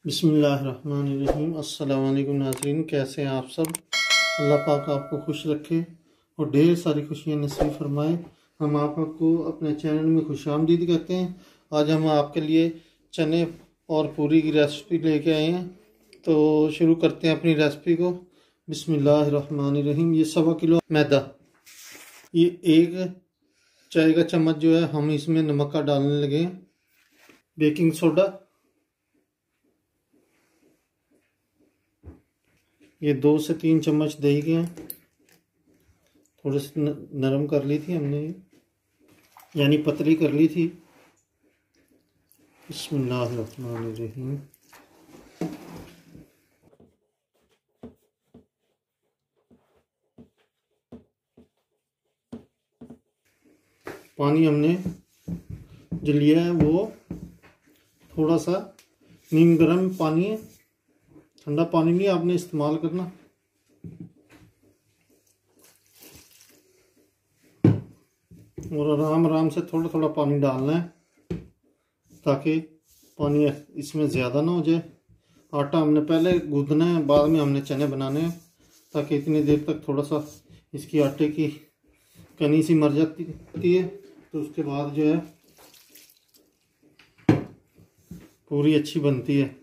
बिस्मिल्लाहिर्रहमानिर्रहीम। अस्सलाम वालेकुम नाज़रीन, कैसे हैं आप सब। अल्लाह पाक आपको खुश रखे और ढेर सारी खुशियाँ नसीब फरमाए। हम आपको अपने चैनल में खुशामदीद कहते हैं। आज हम आपके लिए चने और पूरी की रेसिपी लेके आए हैं, तो शुरू करते हैं अपनी रेसिपी को। बिस्मिल्लाहिर्रहमानिर्रहीम। ये 1.25 किलो मैदा, ये 1 चाय का चम्मच जो है हम इसमें नमक का डालने लगे हैं। बेकिंग सोडा, ये 2 से 3 चम्मच दही के हैं। थोड़े से नरम कर ली थी हमने, यानी पतली कर ली थी। बिस्मिल्लाहिर्रहमानिर्रहीम। पानी हमने जो लिया है वो थोड़ा सा नीम गर्म पानी है, ठंडा पानी नहीं आपने इस्तेमाल करना। और आराम आराम से थोड़ा थोड़ा पानी डालना है ताकि पानी इसमें ज़्यादा ना हो जाए। आटा हमने पहले गूंदना है, बाद में हमने चने बनाने हैं, ताकि इतनी देर तक थोड़ा सा इसकी आटे की कनी सी मर जाती है, तो उसके बाद जो है पूरी अच्छी बनती है।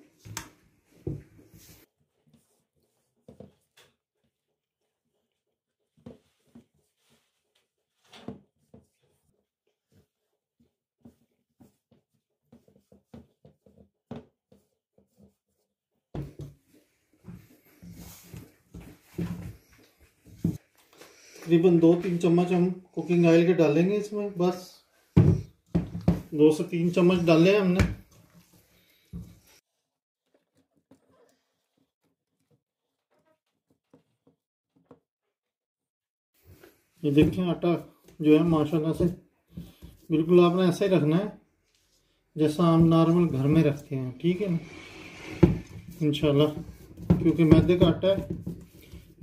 तकरीबन 2-3 चम्मच हम कुकिंग ऑयल के डालेंगे इसमें, बस 2 से 3 चम्मच डाले हैं हमने। ये देखिए आटा जो है माशाल्लाह से बिल्कुल आपने ऐसे ही रखना है जैसा हम नॉर्मल घर में रखते हैं, ठीक है ना, इंशाल्लाह। क्योंकि मैदे का आटा है,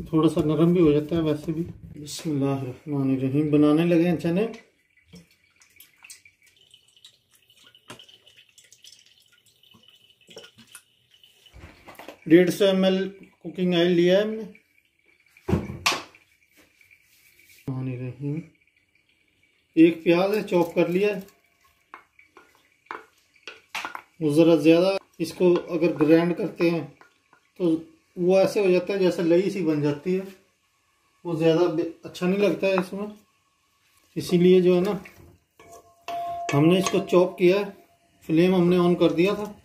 थोड़ा सा नरम भी हो जाता है वैसे भी। बिस्मिल्लाहिर्रहमानिर्रहीम। बनाने लगे हैं चने। डेढ़ 150 ml कुकिंग ऑयल लिया है हमने। एक प्याज है, चॉप कर लिया है। वो ज़रा ज़्यादा, इसको अगर ग्राइंड करते हैं तो वो ऐसे हो जाता है जैसे लई सी बन जाती है, वो ज़्यादा अच्छा नहीं लगता है इसमें। इसीलिए जो है ना, हमने इसको चॉप किया है। फ्लेम हमने ऑन कर दिया था।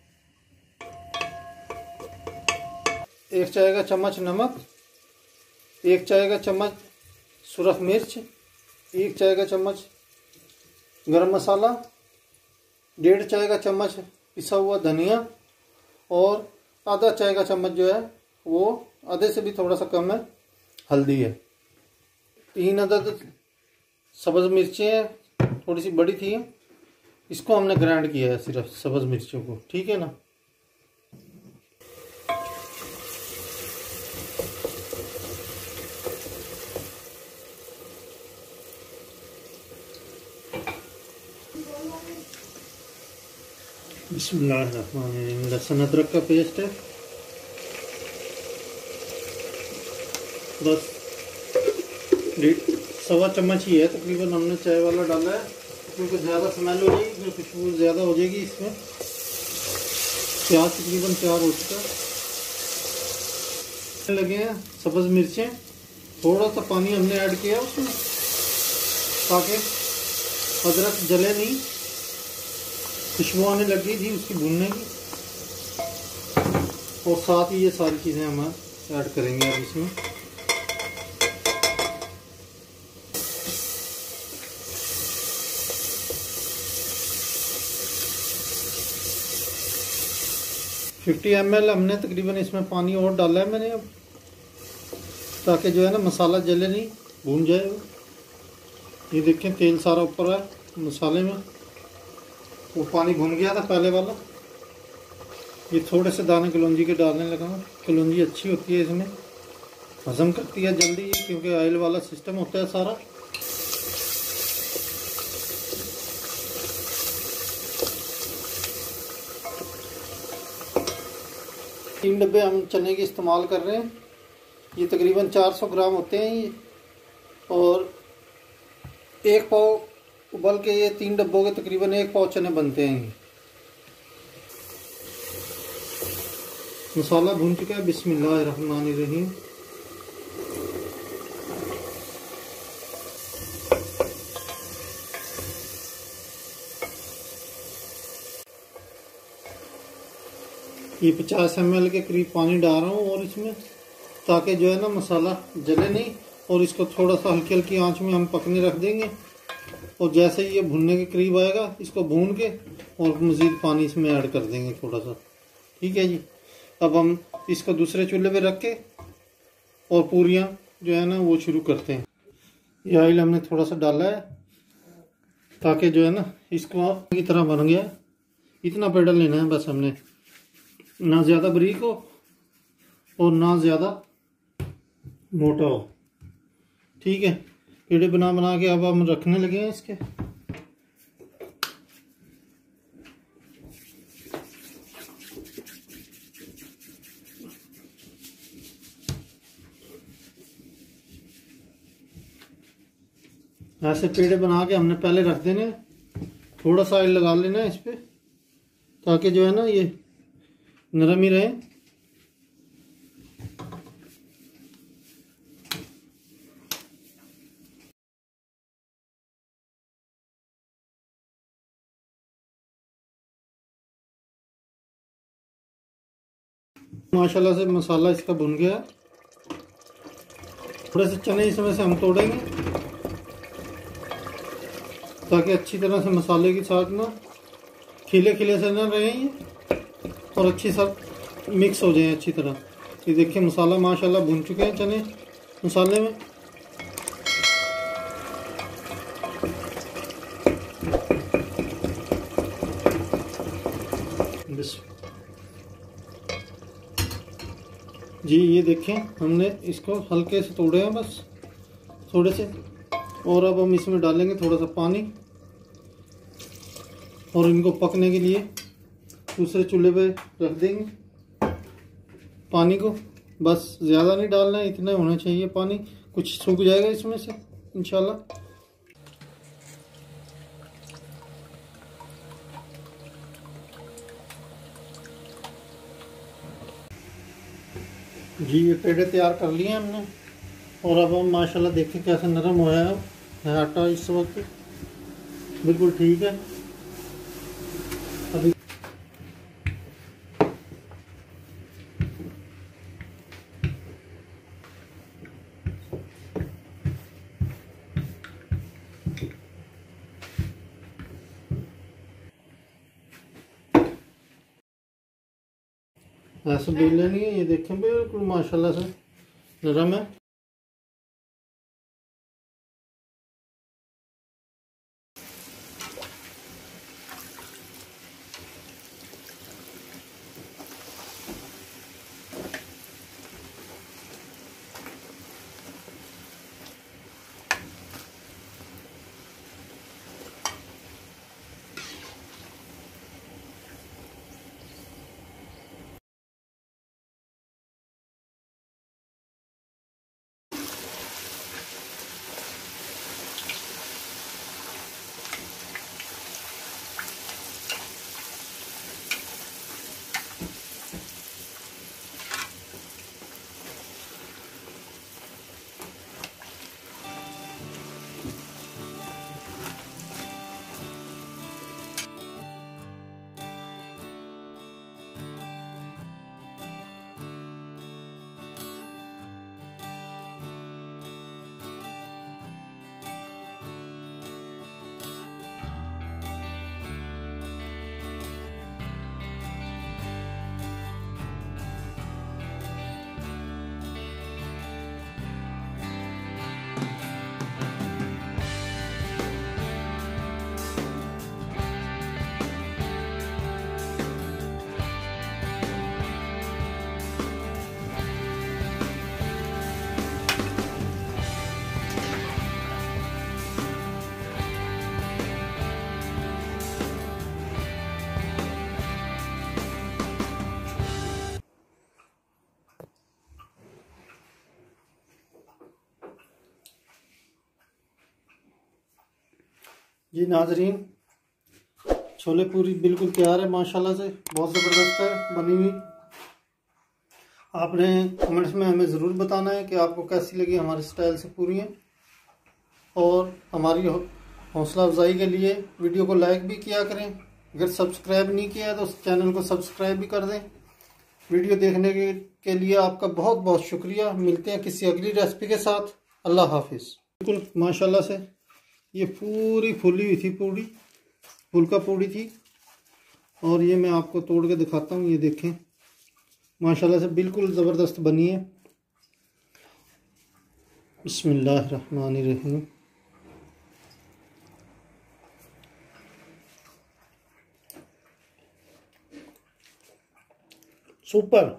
1 चाय का चम्मच नमक, 1 चाय का चम्मच सुरख मिर्च, 1 चाय का चम्मच गरम मसाला, 1.5 चाय का चम्मच पिसा हुआ धनिया, और आधा चाय का चम्मच जो है वो आधे से भी थोड़ा सा कम है हल्दी है। 3 अदद सब्ज़ मिर्चें हैं, थोड़ी सी बड़ी थी, इसको हमने ग्राइंड किया है सिर्फ सब्ज़ मिर्चों को, ठीक है ना। बिस्मिल्लाहिर्रहमानिर्रहीम। लहसुन अदरक का पेस्ट है, बस 1.25 चम्मच ही है तकरीबन हमने चाय वाला डाला है, क्योंकि ज़्यादा स्मेल हो जाएगी, फिर खुशबू ज़्यादा हो जाएगी इसमें। प्याज तकरीबन तैयार हो चुका है। लगे हैं सब्ज़ मिर्चें, थोड़ा सा पानी हमने ऐड किया उसमें ताकि अदरक जले नहीं। खुशबू आने लगी थी उसकी भूनने की, और साथ ही ये सारी चीज़ें हम ऐड करेंगे अब इसमें। $50 ml हमने तकरीबन इसमें पानी और डाला है मैंने अब, ताकि जो है ना मसाला जले नहीं, भून जाए वो। ये देखें तेल सारा ऊपर है मसाले में, वो पानी भून गया था पहले वाला। ये थोड़े से दाने कलौंजी के डालने लगा हूँ। कलौंजी अच्छी होती है, इसमें हजम करती है जल्दी, क्योंकि ऑयल वाला सिस्टम होता है सारा। 3 डब्बे हम चने के इस्तेमाल कर रहे हैं। ये तकरीबन 400 ग्राम होते हैं ये, और 1 पाव उबल के ये 3 डब्बों के तकरीबन 1 पाव चने बनते हैं। ये मसाला भून चुका है। बिस्मिल्लाहिर्रहमानिर्रहीम। ये 50 ml के करीब पानी डाल रहा हूँ, और इसमें ताकि जो है ना मसाला जले नहीं, और इसको थोड़ा सा हल्की हल्की आंच में हम पकने रख देंगे। और जैसे ये भुनने के करीब आएगा, इसको भून के और मज़ीद पानी इसमें ऐड कर देंगे थोड़ा सा। ठीक है जी। अब हम इसको दूसरे चूल्हे पे रख के और पूरियाँ जो है ना वो शुरू करते हैं। ये ऑयल हमने थोड़ा सा डाला है ताकि जो है ना इसको की तरह बन गया। इतना पेड़ा लेना है बस हमने, ना ज़्यादा बारीक हो और ना ज़्यादा मोटा हो। ठीक है। पेड़े बना बना के अब हम रखने लगे हैं इसके। ऐसे पेड़े बना के हमने पहले रख देने, थोड़ा सा ऑयल लगा लेना है इस पे ताकि जो है ना ये नरम ही रहे। माशाल्लाह से मसाला इसका भुन गया। थोड़े से चने इसमें से हम तोड़ेंगे ताकि अच्छी तरह से मसाले के साथ ना खिले खिले से ना रहे ये, और अच्छी सब मिक्स हो जाए अच्छी तरह। ये देखिए मसाला माशाल्लाह भुन चुके हैं चने मसाले में। जी ये देखें हमने इसको हल्के से तोड़े हैं बस थोड़े से, और अब हम इसमें डालेंगे थोड़ा सा पानी, और इनको पकने के लिए दूसरे चूल्हे पे रख देंगे पानी को। बस ज़्यादा नहीं डालना है, इतना होना चाहिए पानी, कुछ सूख जाएगा इसमें से इंशाल्लाह। जी ये पेड़े तैयार कर लिए हमने, और अब हम माशाल्लाह देखें कैसे नरम हुआ है आटा इस वक्त, बिल्कुल ठीक है। अभी ऐसे बेल लेनी है। ये देखें बिल्कुल माशाल्लाह से नरम है। जी नाजरीन, छोले पूरी बिल्कुल तैयार है माशाल्लाह से, बहुत ज़बरदस्त है बनी हुई। आपने कमेंट्स में हमें ज़रूर बताना है कि आपको कैसी लगी हमारे स्टाइल से पूरियाँ, और हमारी हौसला अफजाई के लिए वीडियो को लाइक भी किया करें। अगर सब्सक्राइब नहीं किया है तो चैनल को सब्सक्राइब भी कर दें। वीडियो देखने के लिए आपका बहुत बहुत शुक्रिया। मिलते हैं किसी अगली रेसिपी के साथ। अल्लाह हाफिज़। बिल्कुल माशाल्लाह से ये पूरी फूली हुई थी, पूरी फुलका पूरी थी, और ये मैं आपको तोड़ के दिखाता हूँ। ये देखें माशाल्लाह से बिल्कुल ज़बरदस्त बनी है। बिस्मिल्लाहिर्रहमानिर्रहीम। सुपर।